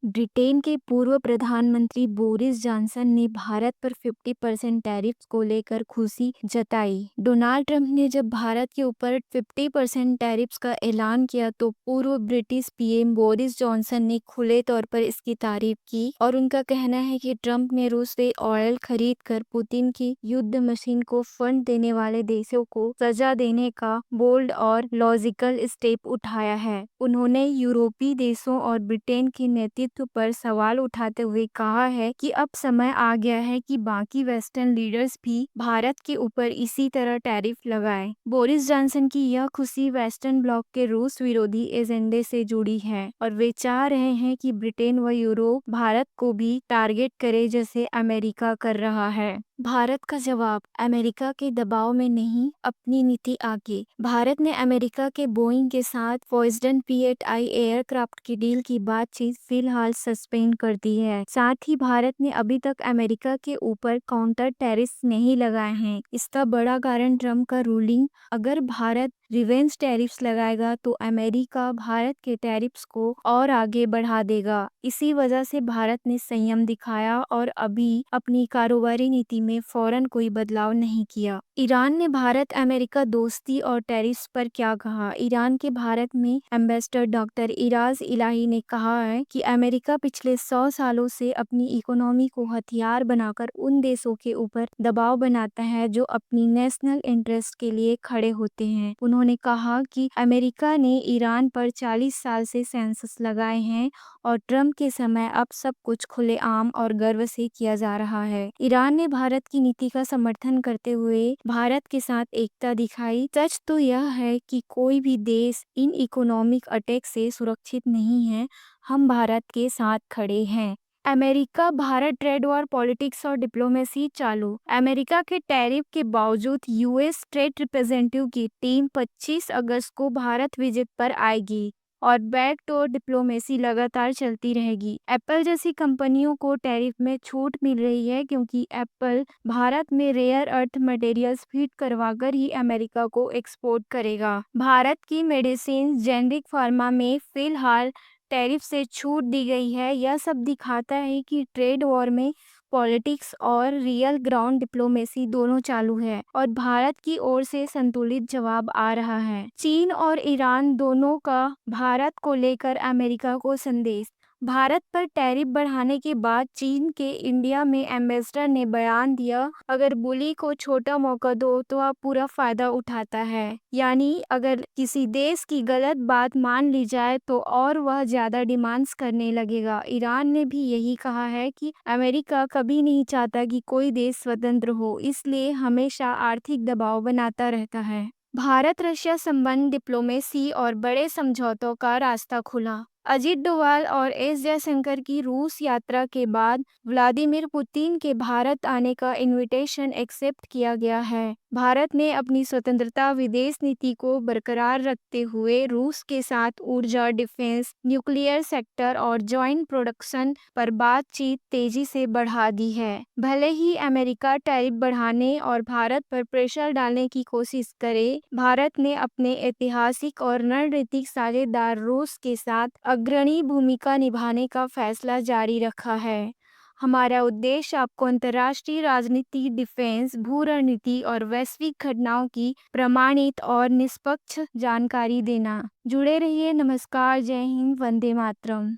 Britain के पूर्व प्रधानमंत्री बोरिस जॉनसन ने भारत पर 50% टैरिफ्स को लेकर खुशी जताई। डोनाल्ड ट्रंप ने जब भारत के ऊपर 50% टैरिफ्स का ऐलान किया तो पूर्व ब्रिटिश पीएम बोरिस जॉनसन ने खुले तौर पर इसकी तारीफ की और उनका कहना है कि ट्रंप ने रूस से ऑयल खरीद कर पुतिन की युद्ध मशीन को फंड देने वाले देशों को सजा देने का बोल्ड और लॉजिकल स्टेप उठाया है। उन्होंने यूरोपीय देशों और ब्रिटेन के नेतृत्व पर सवाल उठाते हुए कहा है कि अब समय आ गया है कि बाकी वेस्टर्न लीडर्स भी भारत के ऊपर इसी तरह टैरिफ लगाएं। बोरिस जॉनसन की यह खुशी वेस्टर्न ब्लॉक के रूस विरोधी एजेंडे से जुड़ी है और वे चाह रहे हैं कि ब्रिटेन व यूरोप भारत को भी टारगेट करे जैसे अमेरिका कर रहा है। भारत का जवाब, अमेरिका के दबाव में नहीं, अपनी नीति आगे। भारत ने अमेरिका के बोइंग के साथ फॉयजन P-8I एयरक्राफ्ट की डील की बातचीत फिलहाल सस्पेंड कर दी है। साथ ही भारत ने अभी तक अमेरिका के ऊपर काउंटर टैरिफ नहीं लगाए हैं। इसका बड़ा कारण ट्रंप का रूलिंग। अगर भारत रिवेंज टैरिफ्स लगाएगा तो अमेरिका भारत के टैरिफ्स को और आगे बढ़ा देगा। इसी वजह से भारत ने संयम दिखाया और अभी अपनी कारोबारी नीति में फौरन कोई बदलाव नहीं किया। ईरान ने भारत अमेरिका दोस्ती और टैरिफ्स पर क्या कहा? ईरान के भारत में एम्बेसडर डॉक्टर इराज इलाही ने कहा है कि अमेरिका पिछले 100 सालों से अपनी इकोनॉमी को हथियार बनाकर उन देशों के ऊपर दबाव बनाता है जो अपनी नेशनल इंटरेस्ट के लिए खड़े होते हैं। उन्होंने कहा कि अमेरिका ने ईरान पर 40 साल से सैंक्शंस लगाए हैं और ट्रंप के समय अब सब कुछ खुलेआम और गर्व से किया जा रहा है। ईरान ने भारत की नीति का समर्थन करते हुए भारत के साथ एकता दिखाई। सच तो यह है कि कोई भी देश इन इकोनॉमिक अटैक से सुरक्षित नहीं है। हम भारत के साथ खड़े हैं। America Bharat trade war, politics और डिप्लोमेसी चालू। अमेरिका के टैरिफ के बावजूद यूएस ट्रेड रिप्रेजेंटेटिव की टीम 25 अगस्त को भारत विजिट पर आएगी और बैकडोर डिप्लोमेसी लगातार चलती रहेगी। एप्पल जैसी कंपनियों को टैरिफ में छूट मिल रही है क्योंकि एप्पल भारत में रेयर अर्थ मटेरियल्स फीड करवाकर ही अमेरिका को एक्सपोर्ट करेगा। भारत की मेडिसिन, जेनरिक फार्मा में फिलहाल टैरिफ से छूट दी गई है। यह सब दिखाता है कि ट्रेड वॉर में पॉलिटिक्स और रियल ग्राउंड डिप्लोमेसी दोनों चालू है और भारत की ओर से संतुलित जवाब आ रहा है। चीन और ईरान दोनों का भारत को लेकर अमेरिका को संदेश। भारत पर टैरिफ बढ़ाने के बाद चीन के इंडिया में एम्बेसडर ने बयान दिया, अगर बुली को छोटा मौका दो तो आप पूरा फायदा उठाता है। यानी अगर किसी देश की गलत बात मान ली जाए तो और वह ज्यादा डिमांड्स करने लगेगा। ईरान ने भी यही कहा है कि अमेरिका कभी नहीं चाहता कि कोई देश स्वतंत्र हो, इसलिए हमेशा आर्थिक दबाव बनाता रहता है। भारत रशिया संबंध, डिप्लोमेसी और बड़े समझौतों का रास्ता खुला। अजीत डोभाल और एस जयशंकर की रूस यात्रा के बाद व्लादिमीर पुतिन के भारत आने का इनविटेशन एक्सेप्ट किया गया है। भारत ने अपनी स्वतंत्रता विदेश नीति को बरकरार रखते हुए रूस के साथ ऊर्जा, डिफेंस, न्यूक्लियर सेक्टर और जॉइंट प्रोडक्शन पर बातचीत तेजी से बढ़ा दी है। भले ही अमेरिका टैरिफ बढ़ाने और भारत पर प्रेशर डालने की कोशिश करे, भारत ने अपने ऐतिहासिक और रणनीतिक साझेदार रूस के साथ अग्रणी भूमिका निभाने का फैसला जारी रखा है। हमारा उद्देश्य आपको अंतर्राष्ट्रीय राजनीति, डिफेंस, भू रणनीति और वैश्विक घटनाओं की प्रमाणित और निष्पक्ष जानकारी देना। जुड़े रहिए। नमस्कार, जय हिंद, वंदे मातरम।